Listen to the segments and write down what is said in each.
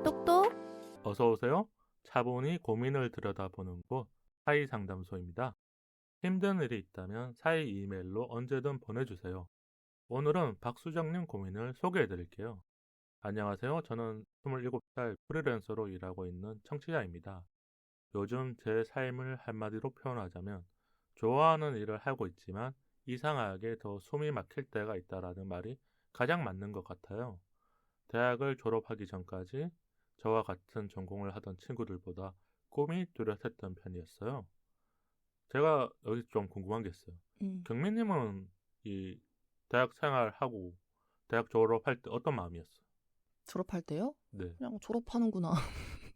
똑똑. 어서 오세요. 차분히 고민을 들여다보는 곳 사이 상담소입니다. 힘든 일이 있다면 사이 이메일로 언제든 보내주세요. 오늘은 박수정님 고민을 소개해 드릴게요. 안녕하세요. 저는 27살 프리랜서로 일하고 있는 청취자입니다. 요즘 제 삶을 한마디로 표현하자면 좋아하는 일을 하고 있지만 이상하게 더 숨이 막힐 때가 있다라는 말이 가장 맞는 것 같아요. 대학을 졸업하기 전까지 저와 같은 전공을 하던 친구들보다 꿈이 뚜렷했던 편이었어요. 제가 여기 좀 궁금한 게 있어요. 음. 경민님은 이 대학 생활하고 대학 졸업할 때 어떤 마음이었어요? 졸업할 때요? 네. 그냥 졸업하는구나.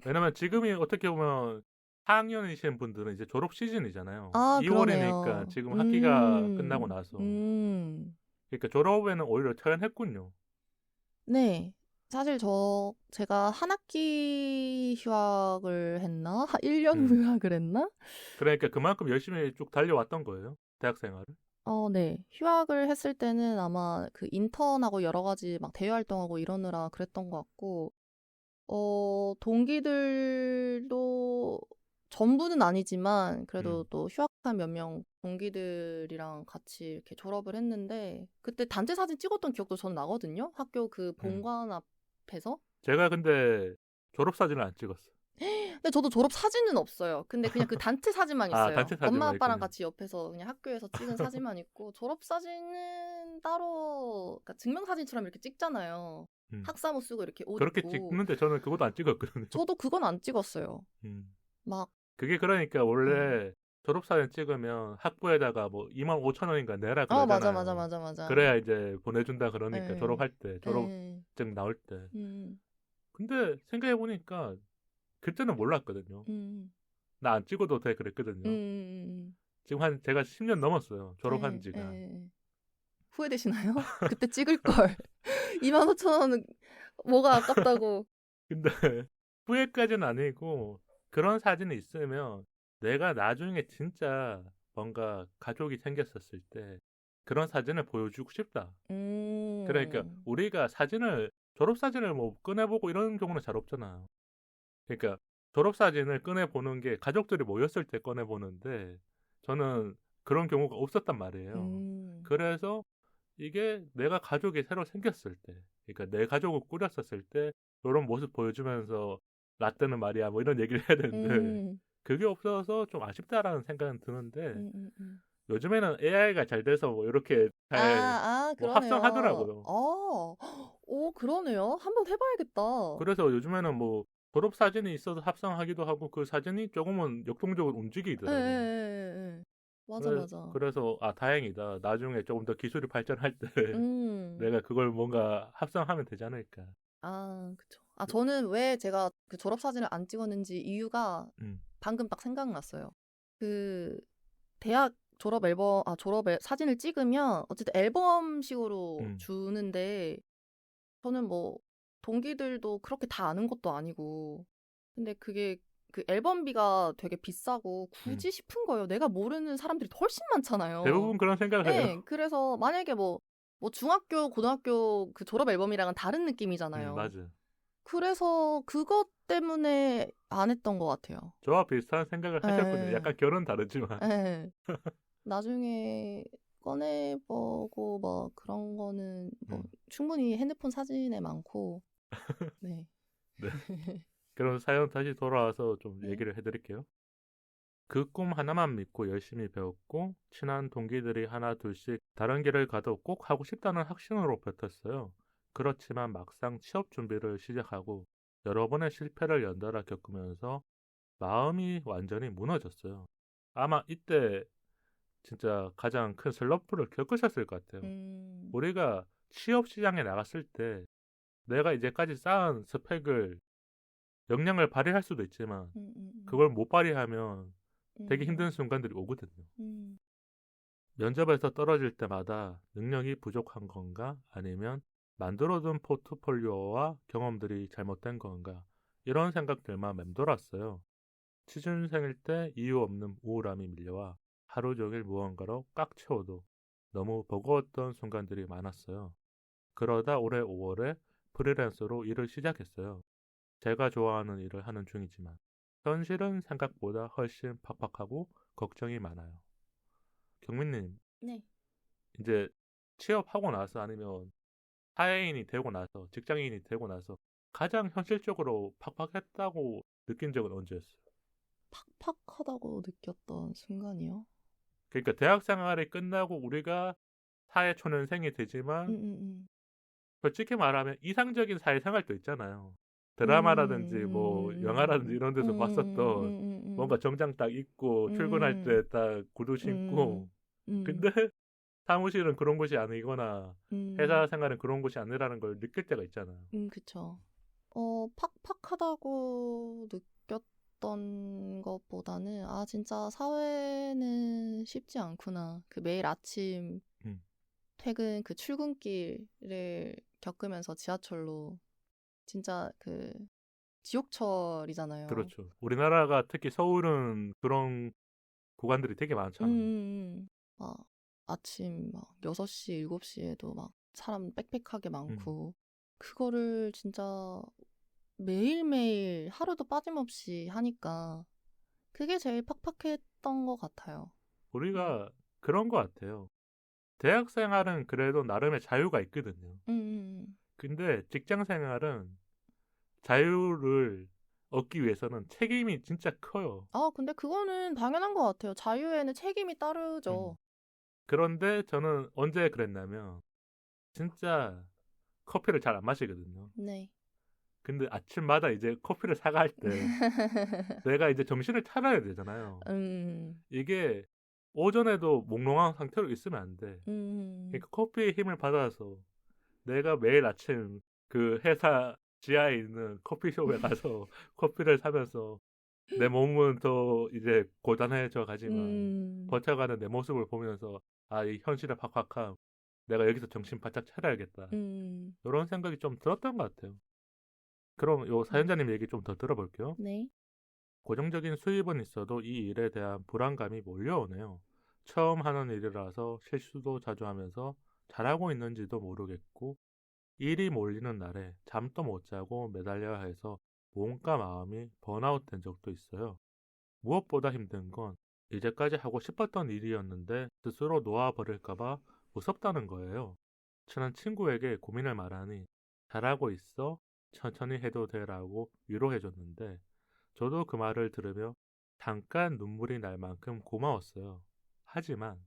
왜냐면 지금이 어떻게 보면 4학년이신 분들은 이제 졸업 시즌이잖아요. 아, 2월이니까 그러네요. 지금 학기가 끝나고 나서. 음. 그러니까 졸업에는 오히려 처연했군요. 네. 사실 제가 한 학기 휴학을 했나? 1년 음. 휴학을 했나? 그러니까 그만큼 열심히 쭉 달려왔던 거예요. 대학 생활을. 네. 휴학을 했을 때는 아마 그 인턴하고 여러 가지 막 대외 활동하고 이러느라 그랬던 것 같고, 동기들도 전부는 아니지만 그래도 또 휴학한 몇 명 동기들이랑 같이 이렇게 졸업을 했는데 그때 단체 사진 찍었던 기억도 저는 나거든요. 학교 그 본관 앞에서. 제가 근데 졸업 사진을 안 찍었어. 근데 저도 졸업 사진은 없어요. 근데 그냥 그 단체 사진만 아, 있어요. 단체 사진만 엄마 아빠랑 있군요. 같이 옆에서 그냥 학교에서 찍은 사진만 있고 졸업 사진은 따로 그러니까 증명사진처럼 이렇게 찍잖아요. 학사모 쓰고 이렇게 옷 그렇게 입고. 찍는데 저는 그것도 안 찍었거든요. 저도 그건 안 찍었어요. 막 그게 그러니까 원래 졸업 사진 찍으면 학부에다가 뭐 25,000원인가 내라 그러잖아요. 맞아. 그래야 이제 보내준다 그러니까 네. 졸업할 때, 졸업증 나올 때. 근데 생각해 보니까 그때는 몰랐거든요. 나 안 찍어도 돼 그랬거든요. 지금 제가 10년 넘었어요. 졸업한 지가. 후회되시나요? 그때 찍을 걸. 25,000원은 뭐가 아깝다고. 근데 후회까지는 아니고 그런 사진이 있으면 내가 나중에 진짜 뭔가 가족이 생겼었을 때 그런 사진을 보여주고 싶다. 그러니까 우리가 졸업 사진을 뭐 꺼내보고 이런 경우는 잘 없잖아요. 그러니까 졸업 사진을 꺼내보는 게 가족들이 모였을 때 꺼내보는데 저는 그런 경우가 없었단 말이에요. 그래서 이게 내가 가족이 새로 생겼을 때, 그러니까 내 가족을 꾸렸었을 때 이런 모습 보여주면서 라떼는 말이야 뭐 이런 얘기를 해야 되는데 그게 없어서 좀 아쉽다라는 생각은 드는데 요즘에는 AI가 잘 돼서 뭐 이렇게 잘 뭐 합성하더라고요. 오, 그러네요. 한번 해봐야겠다. 그래서 요즘에는 뭐 졸업 사진이 있어서 합성하기도 하고 그 사진이 조금은 역동적으로 움직이더라고요. 맞아. 그래서 다행이다. 나중에 조금 더 기술이 발전할 때 내가 그걸 뭔가 합성하면 되지 않을까. 그쵸. 저는 왜 제가 그 졸업 사진을 안 찍었는지 이유가 방금 딱 생각났어요. 그 대학 졸업 사진을 찍으면 어쨌든 앨범식으로 주는데 저는 뭐 동기들도 그렇게 다 아는 것도 아니고 근데 그게 그 앨범비가 되게 비싸고 굳이 싶은 거예요. 내가 모르는 사람들이 훨씬 많잖아요. 대부분 그런 생각을 해요. 네, 그래서 만약에 뭐 중학교, 고등학교 그 졸업 앨범이랑은 다른 느낌이잖아요. 맞아. 그래서 그것 때문에 안 했던 것 같아요. 저와 비슷한 생각을 하셨군요. 약간 결은 다르지만. 나중에 꺼내보고 뭐 그런 거는 뭐 충분히 핸드폰 사진에 많고. 네. 네. 그럼 사연 다시 돌아와서 좀 얘기를 해드릴게요. 그 꿈 하나만 믿고 열심히 배웠고 친한 동기들이 하나 둘씩 다른 길을 가도 꼭 하고 싶다는 확신으로 버텼어요. 그렇지만 막상 취업 준비를 시작하고 여러 번의 실패를 연달아 겪으면서 마음이 완전히 무너졌어요. 아마 이때 진짜 가장 큰 슬럼프를 겪으셨을 것 같아요. 우리가 취업 시장에 나갔을 때 내가 이제까지 쌓은 스펙을 역량을 발휘할 수도 있지만 그걸 못 발휘하면 되게 힘든 순간들이 오거든요. 면접에서 떨어질 때마다 능력이 부족한 건가 아니면 만들어둔 포트폴리오와 경험들이 잘못된 건가 이런 생각들만 맴돌았어요. 취준생일 때 이유 없는 우울함이 밀려와 하루 종일 무언가로 꽉 채워도 너무 버거웠던 순간들이 많았어요. 그러다 올해 5월에 프리랜서로 일을 시작했어요. 제가 좋아하는 일을 하는 중이지만 현실은 생각보다 훨씬 팍팍하고 걱정이 많아요. 경민님, 네. 이제 취업하고 나서 아니면 사회인이 되고 나서 직장인이 되고 나서 가장 현실적으로 팍팍했다고 느낀 적은 언제였어요? 팍팍하다고 느꼈던 순간이요? 그러니까 대학 생활이 끝나고 우리가 사회초년생이 되지만 음. 솔직히 말하면 이상적인 사회생활도 있잖아요. 드라마라든지 뭐 영화라든지 이런 데서 봤었던 뭔가 정장 딱 입고 출근할 때 딱 구두 신고 근데 사무실은 그런 곳이 아니거나 회사 생활은 그런 곳이 아니라는 걸 느낄 때가 있잖아요. 그쵸. 팍팍하다고 느꼈던 것보다는 진짜 사회는 쉽지 않구나. 그 매일 아침 퇴근 그 출근길을 겪으면서 지하철로 진짜 그 지옥철이잖아요. 그렇죠. 우리나라가 특히 서울은 그런 구간들이 되게 많잖아요. 아침 막 6시, 7시에도 막 사람 빽빽하게 많고 그거를 진짜 매일매일 하루도 빠짐없이 하니까 그게 제일 팍팍했던 것 같아요. 우리가 그런 것 같아요. 대학 생활은 그래도 나름의 자유가 있거든요. 근데 직장 생활은 자유를 얻기 위해서는 책임이 진짜 커요. 근데 그거는 당연한 것 같아요. 자유에는 책임이 따르죠. 그런데 저는 언제 그랬냐면 진짜 커피를 잘 안 마시거든요. 네. 근데 아침마다 이제 커피를 사갈 때 내가 이제 정신을 차려야 되잖아요. 이게 오전에도 몽롱한 상태로 있으면 안 돼. 그러니까 커피의 힘을 받아서 내가 매일 아침 그 회사 지하에 있는 커피숍에 가서 커피를 사면서 내 몸은 더 이제 고단해져 가지만 버텨가는 내 모습을 보면서 이 현실의 팍팍함 내가 여기서 정신 바짝 차려야겠다. 이런 생각이 좀 들었던 것 같아요. 그럼 요 사연자님 얘기 좀 더 들어볼게요. 네. 고정적인 수입은 있어도 이 일에 대한 불안감이 몰려오네요. 처음 하는 일이라서 실수도 자주 하면서 잘하고 있는지도 모르겠고 일이 몰리는 날에 잠도 못 자고 매달려야 해서 몸과 마음이 번아웃 된 적도 있어요. 무엇보다 힘든 건 이제까지 하고 싶었던 일이었는데 스스로 놓아버릴까봐 무섭다는 거예요. 친한 친구에게 고민을 말하니 잘하고 있어? 천천히 해도 돼라고 위로해줬는데 저도 그 말을 들으며 잠깐 눈물이 날 만큼 고마웠어요. 하지만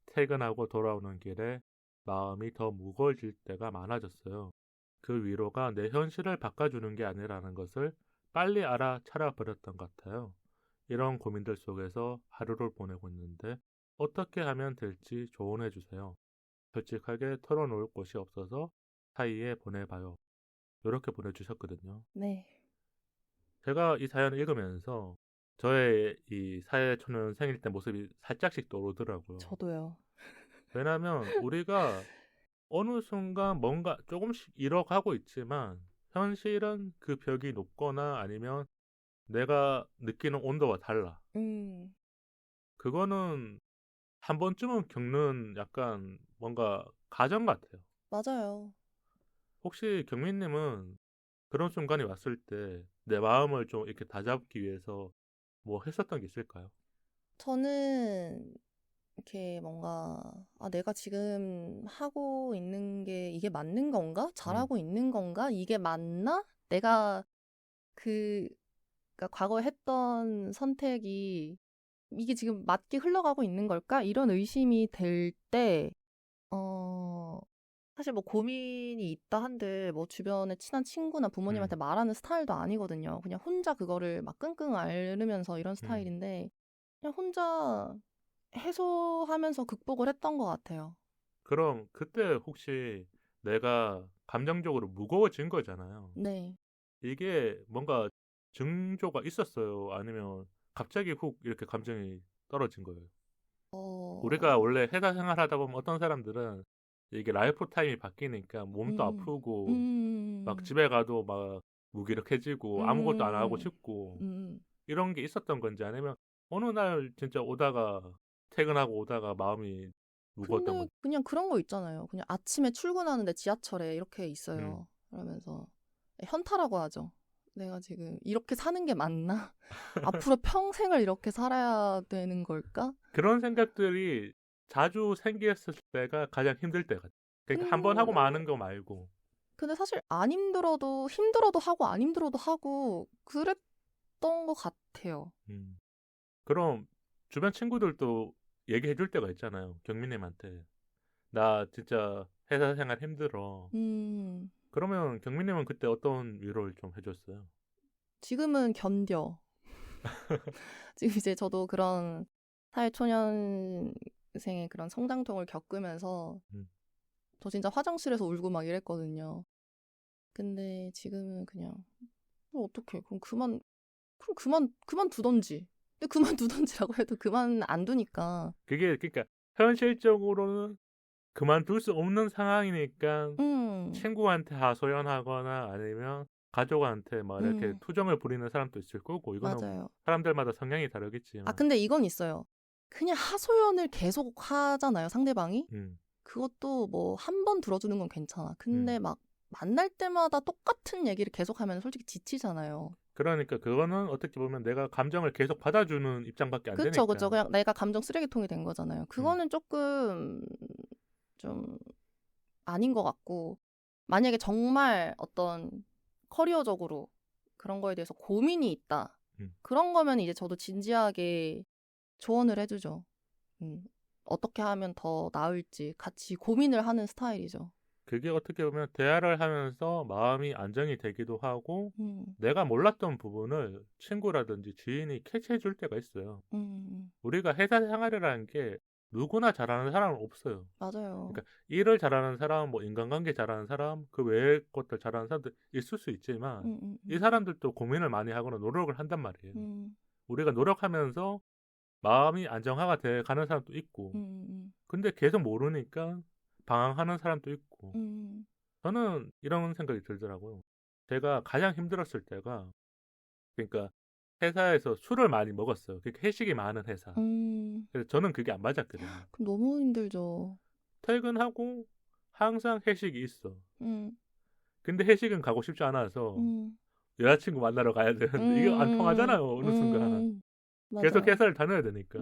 퇴근하고 돌아오는 길에 마음이 더 무거워질 때가 많아졌어요. 그 위로가 내 현실을 바꿔주는 게 아니라는 것을 빨리 알아차려버렸던 것 같아요. 이런 고민들 속에서 하루를 보내고 있는데 어떻게 하면 될지 조언해 주세요. 솔직하게 털어놓을 곳이 없어서 사이에 보내봐요. 이렇게 보내주셨거든요. 네. 제가 이 사연을 읽으면서 저의 이 사회초년 생일 때 모습이 살짝씩 떠오르더라고요. 저도요. 왜냐하면 우리가 어느 순간 뭔가 조금씩 잃어가고 있지만 현실은 그 벽이 높거나 아니면 내가 느끼는 온도와 달라. 그거는 한 번쯤은 겪는 약간 뭔가 가정 같아요. 맞아요. 혹시 경민님은 그런 순간이 왔을 때 내 마음을 좀 이렇게 다잡기 위해서 뭐 했었던 게 있을까요? 저는 이렇게 뭔가 내가 지금 하고 있는 게 이게 맞는 건가? 잘하고 있는 건가? 이게 맞나? 내가 그러니까 과거에 했던 선택이 이게 지금 맞게 흘러가고 있는 걸까? 이런 의심이 될 때, 사실 뭐 고민이 있다 한들 뭐 주변에 친한 친구나 부모님한테 말하는 스타일도 아니거든요. 그냥 혼자 그거를 막 끙끙 앓으면서 이런 스타일인데, 그냥 혼자 해소하면서 극복을 했던 것 같아요. 그럼 그때 혹시 내가 감정적으로 무거워진 거잖아요. 네. 이게 뭔가 징조가 있었어요? 아니면 갑자기 훅 이렇게 감정이 떨어진 거예요? 우리가 원래 회사 생활하다 보면 어떤 사람들은 이게 라이프 타임이 바뀌니까 몸도 아프고 막 집에 가도 막 무기력해지고 아무것도 안 하고 싶고 이런 게 있었던 건지 아니면 어느 날 진짜 퇴근하고 오다가 마음이 무거웠던 근데 건지. 그냥 그런 거 있잖아요. 그냥 아침에 출근하는데 지하철에 이렇게 있어요. 그러면서 현타라고 하죠. 내가 지금 이렇게 사는 게 맞나? 앞으로 평생을 이렇게 살아야 되는 걸까? 그런 생각들이 자주 생겼을 때가 가장 힘들 때 같아요. 그러니까 한 번 하고 마는 거 말고. 근데 사실 안 힘들어도 하고 안 힘들어도 하고 그랬던 것 같아요. 그럼 주변 친구들도 얘기해 줄 때가 있잖아요. 경민님한테. 나 진짜 회사 생활 힘들어. 그러면 경민님은 그때 어떤 위로를 좀 해줬어요? 지금은 견뎌. 지금 이제 저도 그런 사회초년생의 그런 성장통을 겪으면서 저 진짜 화장실에서 울고 막 이랬거든요. 근데 지금은 그냥 어떡해. 그럼 그만 두던지. 근데 그만 두던지라고 해도 그만 안 두니까. 그러니까 현실적으로는 그만둘 수 없는 상황이니까 친구한테 하소연하거나 아니면 가족한테 막 이렇게 투정을 부리는 사람도 있을 거고 이거는 맞아요. 사람들마다 성향이 다르겠지만. 근데 이건 있어요. 그냥 하소연을 계속 하잖아요, 상대방이. 그것도 뭐 한 번 들어주는 건 괜찮아. 근데 막 만날 때마다 똑같은 얘기를 계속하면 솔직히 지치잖아요. 그러니까 그거는 어떻게 보면 내가 감정을 계속 받아주는 입장밖에 안 되니까. 그쵸. 그냥 내가 감정 쓰레기통이 된 거잖아요. 그거는 조금 좀 아닌 것 같고, 만약에 정말 어떤 커리어적으로 그런 거에 대해서 고민이 있다. 그런 거면 이제 저도 진지하게 조언을 해주죠. 어떻게 하면 더 나을지 같이 고민을 하는 스타일이죠. 그게 어떻게 보면 대화를 하면서 마음이 안정이 되기도 하고 내가 몰랐던 부분을 친구라든지 지인이 캐치해 줄 때가 있어요. 우리가 회사 생활이라는 게 누구나 잘하는 사람은 없어요. 맞아요. 그러니까 일을 잘하는 사람, 뭐 인간관계 잘하는 사람, 그 외의 것들 잘하는 사람들 있을 수 있지만 이 사람들도 고민을 많이 하거나 노력을 한단 말이에요. 우리가 노력하면서 마음이 안정화가 돼 가는 사람도 있고 근데 계속 모르니까 방황하는 사람도 있고 저는 이런 생각이 들더라고요. 제가 가장 힘들었을 때가 그러니까 회사에서 술을 많이 먹었어요. 그러니까 회식이 많은 회사. 그래서 저는 그게 안 맞았거든요. 그럼 너무 힘들죠. 퇴근하고 항상 회식이 있어. 근데 회식은 가고 싶지 않아서 여자친구 만나러 가야 되는데 이게 안 통하잖아요. 어느 순간. 계속 회사를 다녀야 되니까.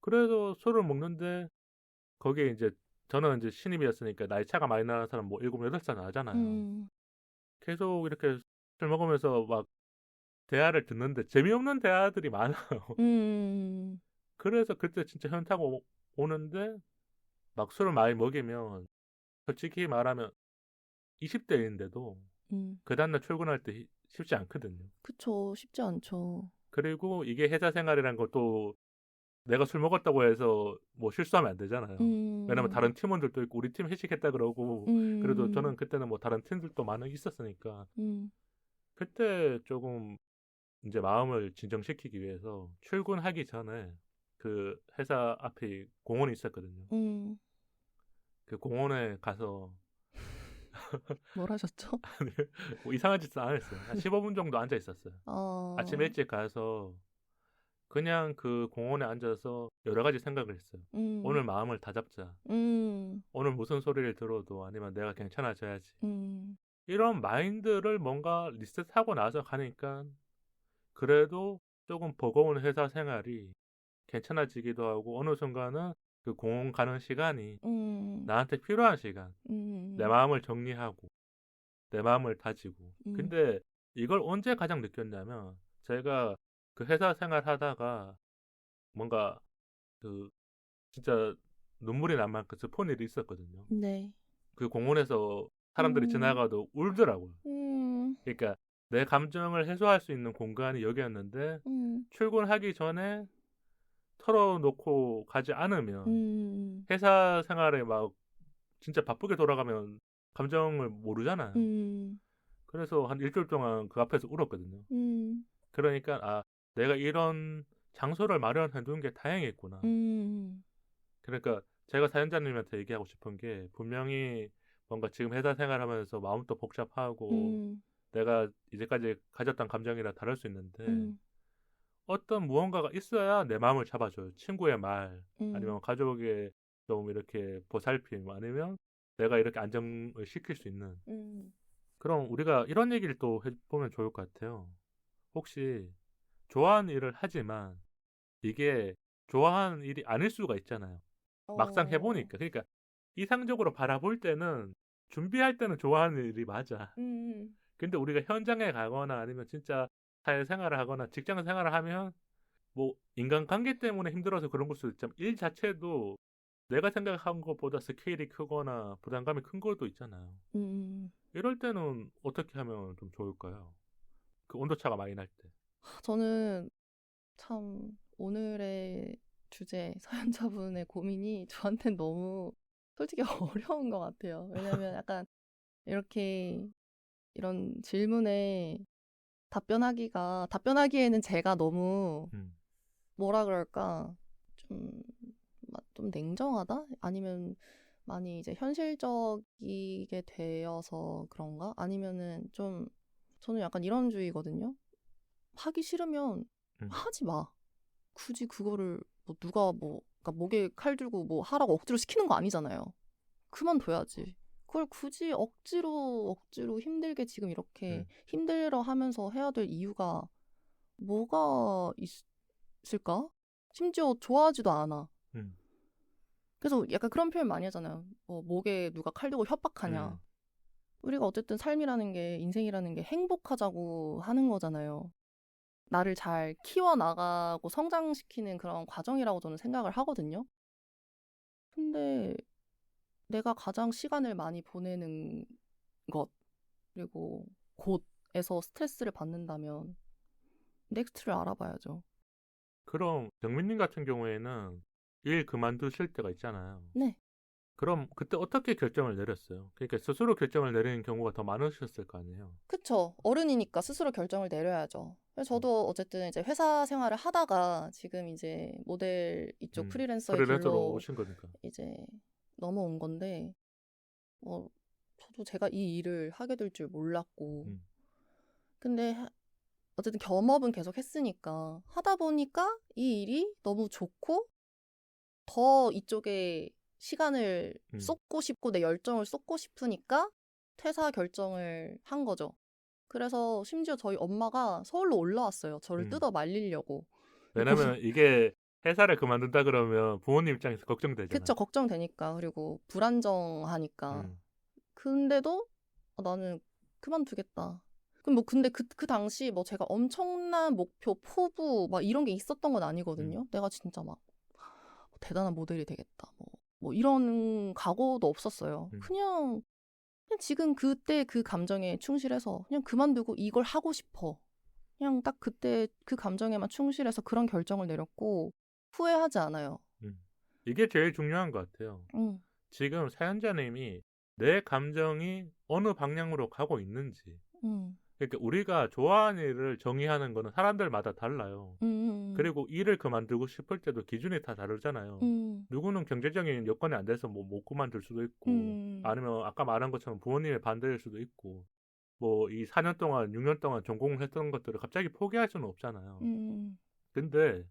그래서 술을 먹는데 거기에 이제 저는 이제 신입이었으니까 나이 차가 많이 나는 사람 뭐 7, 8살 나잖아요. 계속 이렇게 술 먹으면서 막 대화를 듣는데 재미없는 대화들이 많아요. 그래서 그때 진짜 현타가 오는데 막 술을 많이 먹이면 솔직히 말하면 20대인데도 그 다음날 출근할 때 쉽지 않거든요. 그쵸. 쉽지 않죠. 그리고 이게 회사 생활이란 것도 내가 술 먹었다고 해서 뭐 실수하면 안 되잖아요. 왜냐면 다른 팀원들도 있고 우리 팀 회식했다 그러고 그래도 저는 그때는 뭐 다른 팀들도 많이 있었으니까 그때 조금 이제 마음을 진정시키기 위해서 출근하기 전에 그 회사 앞에 공원이 있었거든요. 그 공원에 가서 뭘 하셨죠? 아니, 뭐 이상한 짓은 안 했어요. 한 15분 정도 앉아 있었어요. 아침 일찍 가서 그냥 그 공원에 앉아서 여러 가지 생각을 했어요. 오늘 마음을 다잡자. 오늘 무슨 소리를 들어도 아니면 내가 괜찮아져야지. 이런 마인드를 뭔가 리셋하고 나서 가니까 그래도 조금 버거운 회사 생활이 괜찮아지기도 하고 어느 순간은 그 공원 가는 시간이 나한테 필요한 시간. 내 마음을 정리하고 내 마음을 다지고. 근데 이걸 언제 가장 느꼈냐면 제가 그 회사 생활 하다가 뭔가 그 진짜 눈물이 날 만큼 슬픈 일이 있었거든요. 네. 그 공원에서 사람들이 지나가도 울더라고요. 그러니까 내 감정을 해소할 수 있는 공간이 여기였는데 출근하기 전에 털어놓고 가지 않으면 회사 생활에 막 진짜 바쁘게 돌아가면 감정을 모르잖아요. 그래서 한 일주일 동안 그 앞에서 울었거든요. 그러니까 아 내가 이런 장소를 마련해 두는 게 다행이구나. 그러니까 제가 사연자님한테 얘기하고 싶은 게 분명히 뭔가 지금 회사 생활하면서 마음도 복잡하고 내가 이제까지 가졌던 감정이랑 다를 수 있는데 어떤 무언가가 있어야 내 마음을 잡아줘요. 친구의 말, 아니면 가족의 좀 이렇게 보살핌, 아니면 내가 이렇게 안정을 시킬 수 있는. 그럼 우리가 이런 얘기를 또 해보면 좋을 것 같아요. 혹시 좋아하는 일을 하지만 이게 좋아하는 일이 아닐 수가 있잖아요. 막상 해보니까. 그러니까 이상적으로 바라볼 때는, 준비할 때는 좋아하는 일이 맞아. 근데 우리가 현장에 가거나 아니면 진짜 사회생활을 하거나 직장 생활을 하면 뭐 인간관계 때문에 힘들어서 그런 걸 수도 있지만 일 자체도 내가 생각한 것보다 스케일이 크거나 부담감이 큰 것도 있잖아요. 이럴 때는 어떻게 하면 좀 좋을까요? 그 온도차가 많이 날 때. 저는 참 오늘의 주제 사연자분의 고민이 저한테는 너무 솔직히 어려운 것 같아요. 왜냐면 약간 이렇게 이런 질문에 답변하기에는 제가 너무 뭐라 그럴까 좀 냉정하다? 아니면 많이 이제 현실적이게 되어서 그런가? 아니면은 좀 저는 약간 이런 주의거든요. 하기 싫으면 하지 마. 굳이 그거를 뭐 누가 그러니까 목에 칼 들고 뭐 하라고 억지로 시키는 거 아니잖아요. 그만둬야지. 그걸 굳이 억지로 힘들게 지금 이렇게 힘들어 하면서 해야 될 이유가 뭐가 있을까? 심지어 좋아하지도 않아. 그래서 약간 그런 표현 많이 하잖아요. 목에 누가 칼 들고 협박하냐. 우리가 어쨌든 삶이라는 게, 인생이라는 게 행복하자고 하는 거잖아요. 나를 잘 키워나가고 성장시키는 그런 과정이라고 저는 생각을 하거든요. 근데 내가 가장 시간을 많이 보내는 것, 그리고 곳에서 스트레스를 받는다면 넥스트를 알아봐야죠. 그럼 정민님 같은 경우에는 일 그만두실 때가 있잖아요. 네. 그럼 그때 어떻게 결정을 내렸어요? 그러니까 스스로 결정을 내리는 경우가 더 많으셨을 거 아니에요? 그쵸. 어른이니까 스스로 결정을 내려야죠. 그래서 저도 어쨌든 이제 회사 생활을 하다가 지금 이제 모델 이쪽 프리랜서의 프리랜서로 길로 오신 거니까. 이제 넘어온 건데, 저도 제가 이 일을 하게 될 줄 몰랐고, 근데 어쨌든 겸업은 계속 했으니까 하다 보니까 이 일이 너무 좋고 더 이쪽에 시간을 쏟고 싶고 내 열정을 쏟고 싶으니까 퇴사 결정을 한 거죠. 그래서 심지어 저희 엄마가 서울로 올라왔어요. 저를 뜯어 말리려고. 왜냐면 이게 회사를 그만둔다 그러면 부모님 입장에서 걱정되잖아요. 그쵸, 걱정되니까. 그리고 불안정하니까. 근데도 나는 그만두겠다. 그럼 근데 그 당시 제가 엄청난 목표, 포부 막 이런 게 있었던 건 아니거든요. 내가 진짜 막 대단한 모델이 되겠다. 뭐 이런 각오도 없었어요. 그냥 지금 그때 그 감정에 충실해서 그냥 그만두고 이걸 하고 싶어. 그냥 딱 그때 그 감정에만 충실해서 그런 결정을 내렸고 후회하지 않아요. 이게 제일 중요한 것 같아요. 지금 사연자님이 내 감정이 어느 방향으로 가고 있는지. 그러니까 우리가 좋아하는 일을 정의하는 거는 사람들마다 달라요. 그리고 일을 그만두고 싶을 때도 기준이 다 다르잖아요. 누구는 경제적인 여건이 안 돼서 못 그만둘 수도 있고, 아니면 아까 말한 것처럼 부모님의 반대일 수도 있고, 이 4년 동안, 6년 동안 전공을 했던 것들을 갑자기 포기할 수는 없잖아요. 근데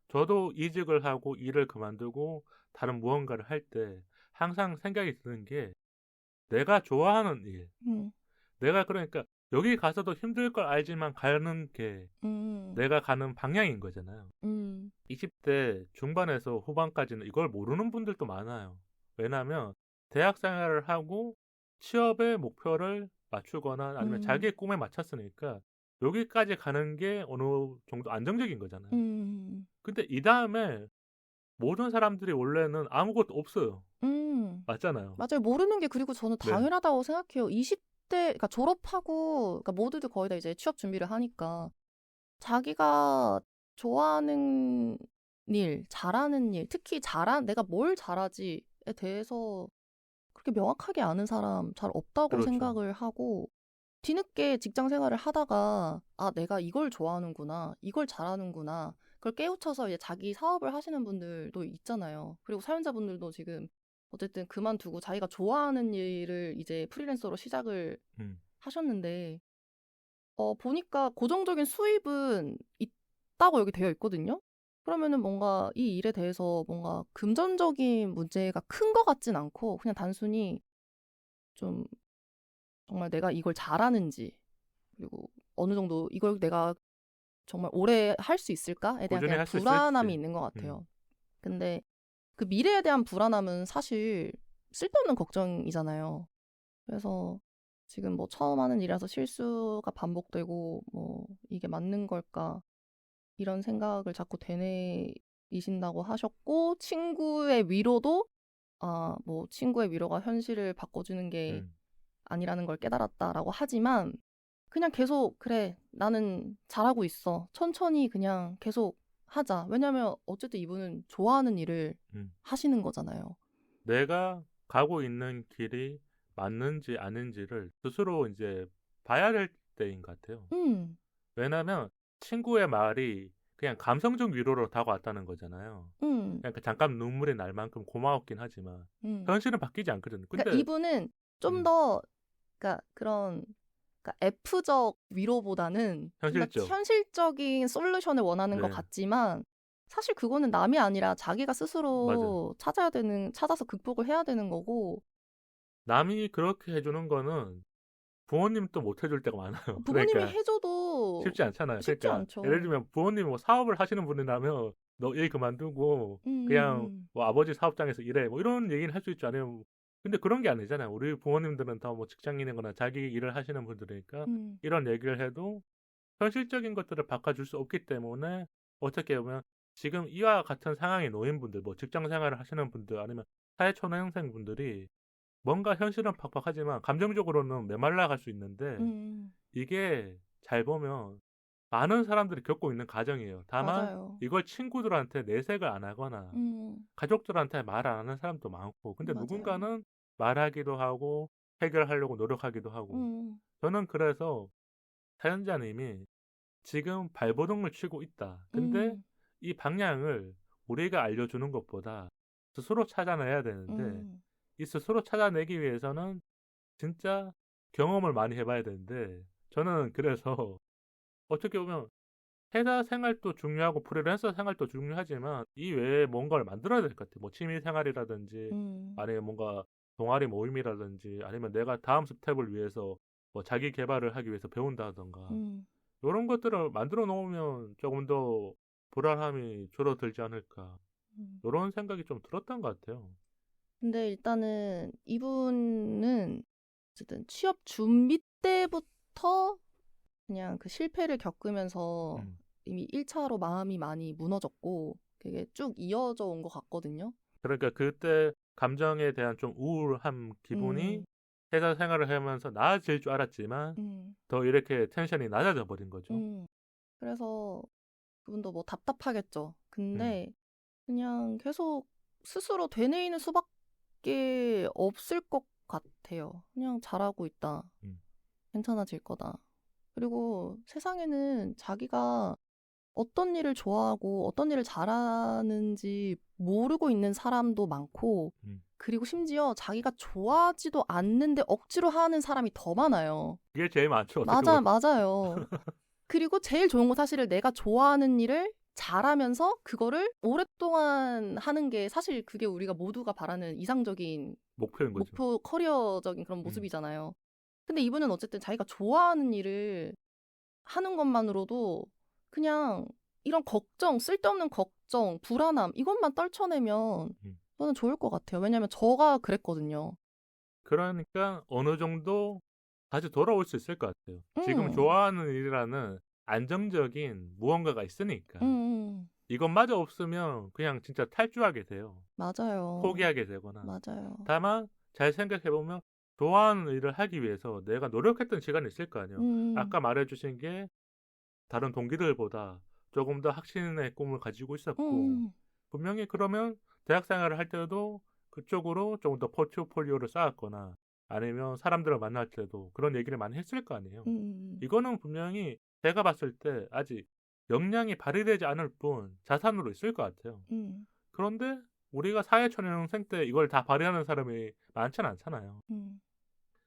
저도 이직을 하고 일을 그만두고 다른 무언가를 할 때 항상 생각이 드는 게 내가 좋아하는 일. 내가 그러니까 여기 가서도 힘들 걸 알지만 가는 게 내가 가는 방향인 거잖아요. 20대 중반에서 후반까지는 이걸 모르는 분들도 많아요. 왜냐하면 대학 생활을 하고 취업의 목표를 맞추거나 아니면 자기의 꿈에 맞췄으니까 여기까지 가는 게 어느 정도 안정적인 거잖아요. 근데 이 다음에 모든 사람들이 원래는 아무것도 없어요. 맞잖아요. 맞아요. 모르는 게 그리고 저는 당연하다고 생각해요. 20대 그러니까 졸업하고 그러니까 모두들 거의 다 이제 취업 준비를 하니까 자기가 좋아하는 일, 잘하는 일, 특히 내가 뭘 잘하지에 대해서 그렇게 명확하게 아는 사람 잘 없다고 생각을 하고 뒤늦게 직장 생활을 하다가 내가 이걸 좋아하는구나, 이걸 잘하는구나 그걸 깨우쳐서 이제 자기 사업을 하시는 분들도 있잖아요. 그리고 사연자분들도 지금 어쨌든 그만두고 자기가 좋아하는 일을 이제 프리랜서로 시작을 하셨는데 보니까 고정적인 수입은 없다고 여기 되어 있거든요. 그러면은 뭔가 이 일에 대해서 뭔가 금전적인 문제가 큰 것 같진 않고 그냥 단순히 좀 정말 내가 이걸 잘하는지 그리고 어느 정도 이걸 내가 정말 오래 할 수 있을까에 대한 꾸준히 그냥 할 수 불안함이 있을지. 있는 것 같아요. 근데 그 미래에 대한 불안함은 사실 쓸데없는 걱정이잖아요. 그래서 지금 뭐 처음 하는 일이라서 실수가 반복되고 뭐 이게 맞는 걸까 이런 생각을 자꾸 되뇌이신다고 하셨고 친구의 위로도 뭐 친구의 위로가 현실을 바꿔주는 게 아니라는 걸 깨달았다라고 하지만 그냥 계속 그래 나는 잘하고 있어 천천히 그냥 계속 하자. 왜냐면 어쨌든 이분은 좋아하는 일을 하시는 거잖아요. 내가 가고 있는 길이 맞는지 아닌지를 스스로 이제 봐야 될 때인 것 같아요. 왜냐면 친구의 말이 그냥 감성적 위로로 다가왔다는 거잖아요. 그러니까 잠깐 눈물이 날 만큼 고마웠긴 하지만 현실은 바뀌지 않거든요. 근데 그러니까 이분은 좀 더 그러니까 그런 그러니까 F적 위로보다는 좀 더 현실적. 현실적인 솔루션을 원하는 것 같지만 사실 그거는 남이 아니라 자기가 스스로 찾아서 극복을 해야 되는 거고 남이 그렇게 해주는 거는 부모님도 못 해줄 때가 많아요. 부모님이 그러니까 해줘도 쉽지 않잖아요. 쉽지 그러니까 않죠. 예를 들면 부모님이 뭐 사업을 하시는 분이라면 너 일 그만두고 그냥 뭐 아버지 사업장에서 일해 뭐 이런 얘기는 할 수 있지 않아요. 근데 그런 게 아니잖아요. 우리 부모님들은 다 뭐 직장인이거나 자기 일을 하시는 분들이니까 이런 얘기를 해도 현실적인 것들을 바꿔줄 수 없기 때문에 어떻게 보면 지금 이와 같은 상황의 노인분들, 뭐 직장 생활을 하시는 분들 아니면 사회초년생 분들이 뭔가 현실은 팍팍하지만 감정적으로는 메말라 갈 수 있는데 이게 잘 보면 많은 사람들이 겪고 있는 과정이에요. 다만 맞아요. 이걸 친구들한테 내색을 안 하거나 가족들한테 말 안 하는 사람도 많고 근데 맞아요. 누군가는 말하기도 하고 해결하려고 노력하기도 하고 저는 그래서 사연자님이 지금 발버둥을 치고 있다. 근데 이 방향을 우리가 알려주는 것보다 스스로 찾아내야 되는데 이 스스로 찾아내기 위해서는 진짜 경험을 많이 해봐야 되는데 저는 그래서 어떻게 보면 회사 생활도 중요하고 프리랜서 생활도 중요하지만 이 외에 뭔가를 만들어야 될 것 같아요. 뭐 취미 생활이라든지 아니면 뭔가 동아리 모임이라든지 아니면 내가 다음 스텝을 위해서 뭐 자기 개발을 하기 위해서 배운다던가 이런 것들을 만들어 놓으면 조금 더 불안함이 줄어들지 않을까 이런 생각이 좀 들었던 것 같아요. 근데 일단은 이분은 어쨌든 취업 준비 때부터 그냥 그 실패를 겪으면서 이미 1차로 마음이 많이 무너졌고 그게 쭉 이어져 온 것 같거든요. 그러니까 그때 감정에 대한 좀 우울한 기분이 회사 생활을 하면서 나아질 줄 알았지만 더 이렇게 텐션이 낮아져 버린 거죠. 그래서 그분도 뭐 답답하겠죠. 근데 그냥 계속 스스로 되뇌이는 수밖에 없을 것 같아요. 그냥 잘하고 있다. 괜찮아질 거다. 그리고 세상에는 자기가 어떤 일을 좋아하고 어떤 일을 잘하는지 모르고 있는 사람도 많고 그리고 심지어 자기가 좋아하지도 않는데 억지로 하는 사람이 더 많아요. 그게 제일 많죠. 맞아요. 그리고 제일 좋은 건 사실은 내가 좋아하는 일을 잘하면서 그거를 오랫동안 하는 게 사실 그게 우리가 모두가 바라는 이상적인 목표인 거죠. 목표 커리어적인 그런 모습이잖아요. 근데 이분은 어쨌든 자기가 좋아하는 일을 하는 것만으로도 그냥 이런 걱정, 쓸데없는 걱정, 불안함 이것만 떨쳐내면 저는 좋을 것 같아요. 왜냐하면 저가 그랬거든요. 그러니까 어느 정도 다시 돌아올 수 있을 것 같아요. 지금 좋아하는 일이라는 안정적인 무언가가 있으니까 이것마저 없으면 그냥 진짜 탈주하게 돼요. 맞아요. 포기하게 되거나. 맞아요. 다만 잘 생각해보면 좋아하는 일을 하기 위해서 내가 노력했던 시간이 있을 거 아니에요. 아까 말해주신 게 다른 동기들보다 조금 더 확신의 꿈을 가지고 있었고 분명히 그러면 대학 생활을 할 때도 그쪽으로 조금 더 포트폴리오를 쌓았거나 아니면 사람들을 만날 때도 그런 얘기를 많이 했을 거 아니에요. 이거는 분명히 제가 봤을 때 아직 역량이 발휘되지 않을 뿐 자산으로 있을 것 같아요. 그런데 우리가 사회초년생 때 이걸 다 발휘하는 사람이 많지는 않잖아요.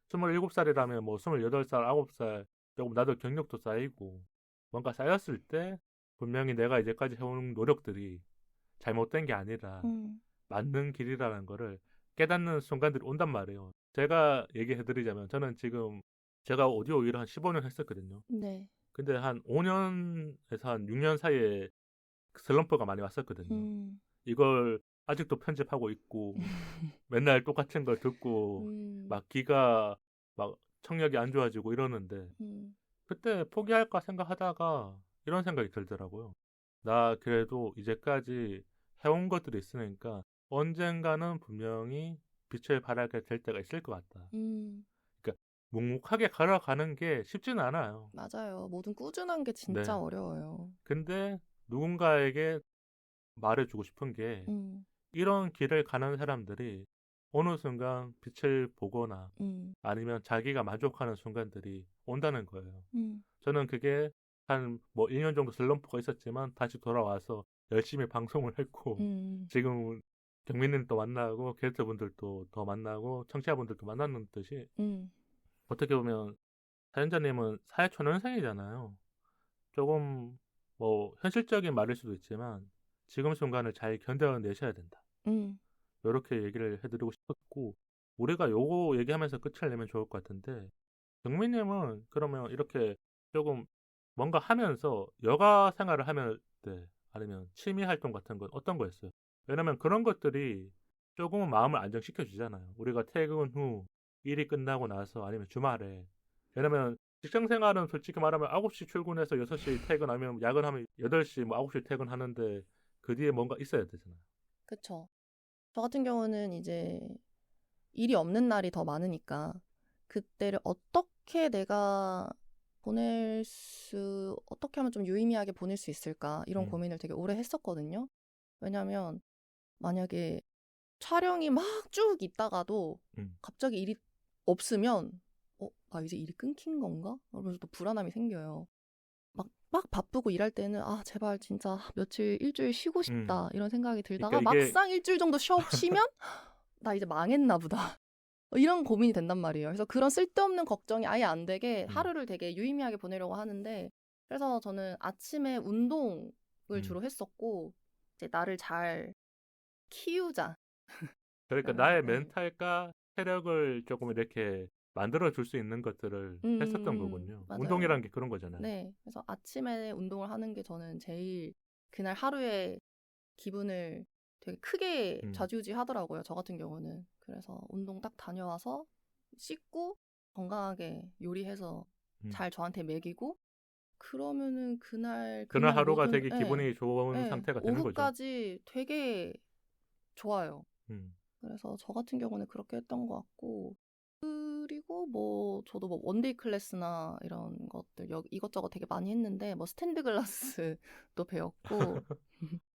27살이라면 뭐 28살, 9살 조금 나도 경력도 쌓이고 뭔가 쌓였을 때 분명히 내가 이제까지 해온 노력들이 잘못된 게 아니라 맞는 길이라는 거를 깨닫는 순간들이 온단 말이에요. 제가 얘기해드리자면 저는 지금 제가 오디오 일을 한 15년 했었거든요. 네. 근데 한 5년에서 한 6년 사이에 슬럼프가 많이 왔었거든요. 이걸 아직도 편집하고 있고 맨날 똑같은 걸 듣고 막 귀가 막 청력이 안 좋아지고 이러는데 그때 포기할까 생각하다가 이런 생각이 들더라고요. 나 그래도 이제까지 해온 것들이 있으니까 언젠가는 분명히 빛을 발하게 될 때가 있을 것 같다. 그러니까 묵묵하게 걸어가는 게 쉽지는 않아요. 맞아요. 뭐든 꾸준한 게 진짜 네. 어려워요. 근데 누군가에게 말해주고 싶은 게 이런 길을 가는 사람들이 어느 순간 빛을 보거나 아니면 자기가 만족하는 순간들이 온다는 거예요. 저는 그게 한 뭐 1년 정도 슬럼프가 있었지만 다시 돌아와서 열심히 방송을 했고 지금 경민님도 만나고 게스트분들도 더 만나고 청취자분들도 만나는 듯이 어떻게 보면 사연자님은 사회초년생이잖아요. 조금 뭐 현실적인 말일 수도 있지만 지금 순간을 잘 견뎌내셔야 된다. 이렇게 얘기를 해드리고 싶었고 우리가 요거 얘기하면서 끝을 내면 좋을 것 같은데 경민님은 그러면 이렇게 조금 뭔가 하면서 여가 생활을 하면 때 아니면 취미 활동 같은 건 어떤 거였어요? 왜냐면 그런 것들이 조금은 마음을 안정시켜 주잖아요. 우리가 퇴근 후 일이 끝나고 나서 아니면 주말에 왜냐면 직장 생활은 솔직히 말하면 9시 출근해서 6시 퇴근하면 야근하면 8시 뭐 9시 퇴근하는데 그 뒤에 뭔가 있어야 되잖아요. 그쵸. 저 같은 경우는 이제 일이 없는 날이 더 많으니까 그때를 어떻게 내가 어떻게 하면 좀 유의미하게 보낼 수 있을까 이런 고민을 되게 오래 했었거든요. 왜냐면 만약에 촬영이 막 쭉 있다가도 갑자기 일이 없으면 나 이제 일이 끊긴 건가? 그러면서 또 불안함이 생겨요. 막 바쁘고 일할 때는 제발 진짜 며칠 일주일 쉬고 싶다 이런 생각이 들다가 그러니까 이게 막상 일주일 정도 쉬면 나 이제 망했나 보다. 이런 고민이 된단 말이에요. 그래서 그런 쓸데없는 걱정이 아예 안 되게 하루를 되게 유의미하게 보내려고 하는데 그래서 저는 아침에 운동을 주로 했었고 이제 나를 잘 키우자. 그러니까 그러면서 나의 멘탈과 체력을 조금 이렇게 만들어 줄 수 있는 것들을 했었던 거군요. 맞아요. 운동이란 게 그런 거잖아요. 네. 그래서 아침에 운동을 하는 게 저는 제일 그날 하루의 기분을 되게 크게 좌지우지하더라고요. 저 같은 경우는. 그래서 운동 딱 다녀와서 씻고 건강하게 요리해서 잘 저한테 먹이고 그러면은 그날 하루가 모든 되게 기분이 좋은 상태가 되는 거죠. 오후까지 되게 좋아요. 그래서 저 같은 경우는 그렇게 했던 것 같고 그리고 뭐 저도 뭐 원데이 클래스나 이런 것들 이것저것 되게 많이 했는데 뭐 스탠드 글라스도 배웠고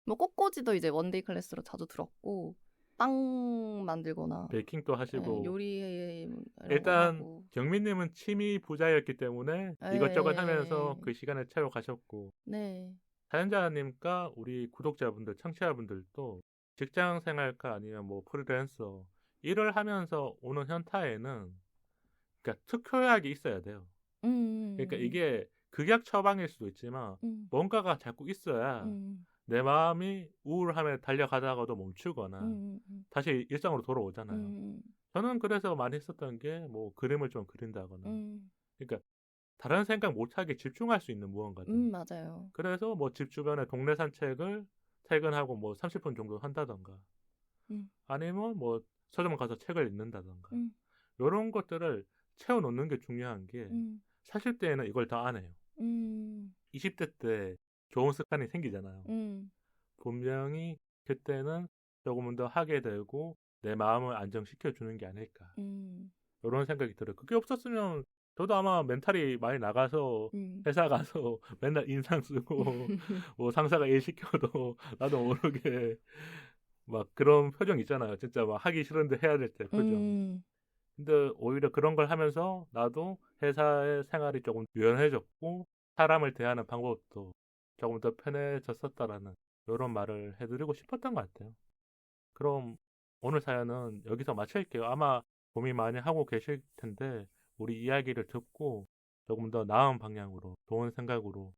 뭐 꽃꽂이도 이제 원데이 클래스로 자주 들었고 빵 만들거나 베이킹도 하시고 요리 일단 하고. 경민님은 취미 부자였기 때문에 이것저것 하면서 그 시간을 채워가셨고 네. 사연자님과 우리 구독자분들, 청취자분들도 직장 생활과 아니면 뭐 프리랜서 일을 하면서 오는 현타에는 그러니까 특효약이 있어야 돼요. 그러니까 이게 극약 처방일 수도 있지만 뭔가가 자꾸 있어야 내 마음이 우울함에 달려가다가도 멈추거나 다시 일상으로 돌아오잖아요. 저는 그래서 많이 했었던 게 뭐 그림을 좀 그린다거나 그러니까 다른 생각 못하게 집중할 수 있는 무언가들. 맞아요. 그래서 뭐 집 주변에 동네 산책을 퇴근하고 뭐 30분 정도 한다던가 아니면 뭐 서점 가서 책을 읽는다던가 이런 것들을 채워놓는 게 중요한 게 40대에는 이걸 다 안 해요. 20대 때 좋은 습관이 생기잖아요. 분명히 그때는 조금은 더 하게 되고 내 마음을 안정시켜주는 게 아닐까. 이런 생각이 들어요. 그게 없었으면 저도 아마 멘탈이 많이 나가서 회사 가서 맨날 인상 쓰고 뭐 상사가 일 시켜도 나도 모르게 막 그런 표정 있잖아요. 진짜 막 하기 싫은데 해야 될 때 표정. 근데 오히려 그런 걸 하면서 나도 회사의 생활이 조금 유연해졌고 사람을 대하는 방법도 조금 더 편해졌었다라는 이런 말을 해드리고 싶었던 것 같아요. 그럼 오늘 사연은 여기서 마칠게요. 아마 고민 많이 하고 계실 텐데 우리 이야기를 듣고 조금 더 나은 방향으로 좋은 생각으로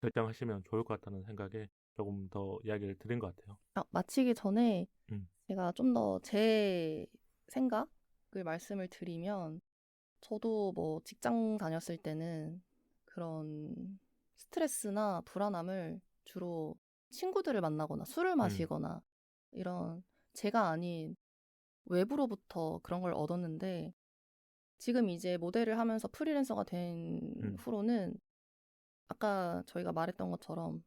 결정하시면 좋을 것 같다는 생각에 조금 더 이야기를 드린 것 같아요. 마치기 전에 음. 제가 좀 더 제 생각을 말씀을 드리면, 저도 뭐 직장 다녔을 때는 그런 스트레스나 불안함을 주로 친구들을 만나거나 술을 마시거나 이런 제가 아닌 외부로부터 그런 걸 얻었는데, 지금 이제 모델을 하면서 프리랜서가 된 후로는 아까 저희가 말했던 것처럼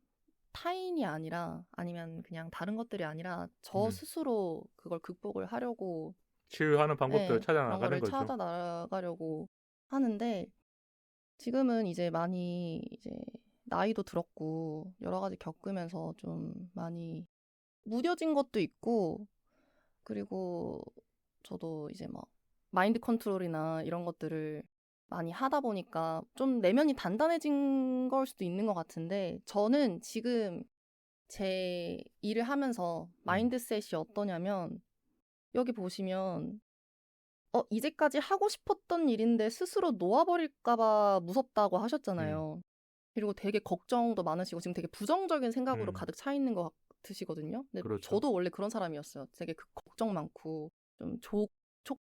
타인이 아니라, 아니면 그냥 다른 것들이 아니라 저 스스로 그걸 극복을 하려고 치유하는 방법들을 찾아 그런 나가는 거를 거죠. 찾아 나가려고 하는데, 지금은 이제 많이 이제 나이도 들었고 여러 가지 겪으면서 좀 많이 무뎌진 것도 있고, 그리고 저도 이제 막 마인드 컨트롤이나 이런 것들을 많이 하다 보니까 좀 내면이 단단해진 걸 수도 있는 것 같은데, 저는 지금 제 일을 하면서 마인드셋이 어떠냐면, 여기 보시면 이제까지 하고 싶었던 일인데 스스로 놓아버릴까봐 무섭다고 하셨잖아요. 그리고 되게 걱정도 많으시고 지금 되게 부정적인 생각으로 가득 차 있는 것 같으시거든요. 근데 그렇죠. 저도 원래 그런 사람이었어요. 되게 걱정 많고 좀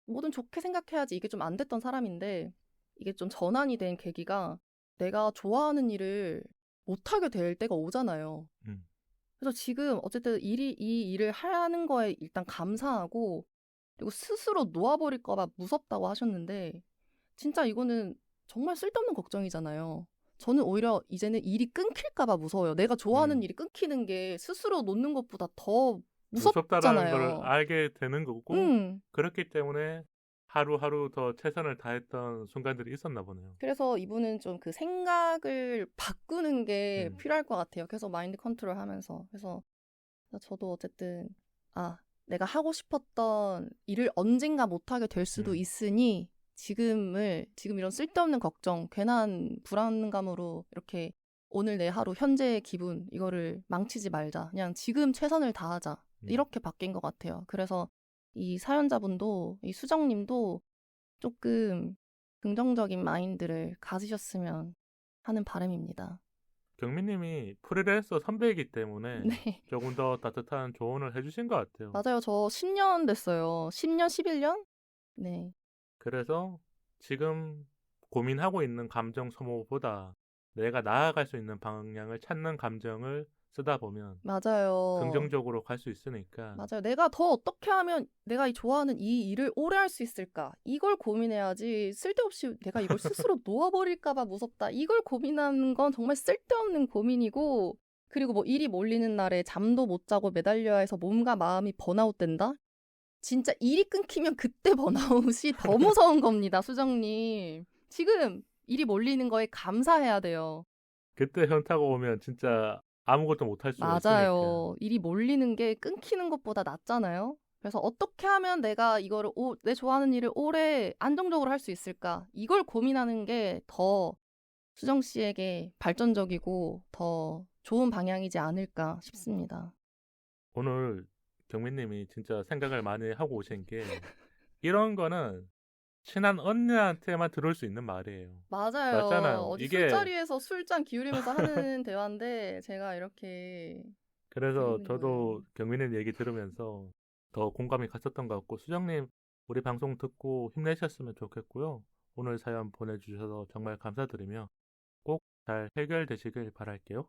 뭐든 좋게 생각해야지, 이게 좀 안 됐던 사람인데, 이게 좀 전환이 된 계기가 내가 좋아하는 일을 못하게 될 때가 오잖아요. 그래서 지금 어쨌든 이 일을 하는 거에 일단 감사하고, 그리고 스스로 놓아버릴까 봐 무섭다고 하셨는데, 진짜 이거는 정말 쓸데없는 걱정이잖아요. 저는 오히려 이제는 일이 끊길까 봐 무서워요. 내가 좋아하는 일이 끊기는 게 스스로 놓는 것보다 더 무섭다라는 걸 무섭잖아요. 알게 되는 거고, 그렇기 때문에 하루하루 더 최선을 다했던 순간들이 있었나 보네요. 그래서 이분은 좀 그 생각을 바꾸는 게 필요할 것 같아요. 계속 마인드 컨트롤 하면서. 그래서 저도 어쨌든 내가 하고 싶었던 일을 언젠가 못하게 될 수도 있으니, 지금 이런 쓸데없는 걱정, 괜한 불안감으로 이렇게 오늘 내 하루 현재의 기분 이거를 망치지 말자. 그냥 지금 최선을 다하자. 이렇게 바뀐 것 같아요. 그래서 이 사연자분도, 이 수정님도 조금 긍정적인 마인드를 가지셨으면 하는 바람입니다. 경민님이 프리랜서 선배이기 때문에 네. 조금 더 따뜻한 조언을 해주신 것 같아요. 맞아요. 저 10년 됐어요. 10년, 11년? 네. 그래서 지금 고민하고 있는 감정 소모보다 내가 나아갈 수 있는 방향을 찾는 감정을 쓰다 보면 맞아요. 긍정적으로 갈 수 있으니까. 맞아요. 내가 더 어떻게 하면 내가 좋아하는 이 일을 오래 할 수 있을까? 이걸 고민해야지, 쓸데없이 내가 이걸 스스로 놓아버릴까 봐 무섭다, 이걸 고민하는 건 정말 쓸데없는 고민이고, 그리고 뭐 일이 몰리는 날에 잠도 못 자고 매달려야 해서 몸과 마음이 번아웃 된다? 진짜 일이 끊기면 그때 번아웃이 더 무서운 겁니다, 수정님. 지금 일이 몰리는 거에 감사해야 돼요. 그때 현타가 오면 진짜 아무것도 못할 수가 있으니까. 맞아요. 일이 몰리는 게 끊기는 것보다 낫잖아요. 그래서 어떻게 하면 내가 이거를 내 좋아하는 일을 오래 안정적으로 할 수 있을까? 이걸 고민하는 게 더 수정 씨에게 발전적이고 더 좋은 방향이지 않을까 싶습니다. 오늘 경민님이 진짜 생각을 많이 하고 오신 게 이런 거는 친한 언니한테만 들을 수 있는 말이에요. 맞아요. 맞잖아요. 어디 이게 술자리에서 술잔 기울이면서 하는 대화인데 제가 이렇게 그래서 드리는 저도 거예요. 경민님 얘기 들으면서 더 공감이 갔었던 것 같고, 수정님 우리 방송 듣고 힘내셨으면 좋겠고요. 오늘 사연 보내주셔서 정말 감사드리며 꼭 잘 해결되시길 바랄게요.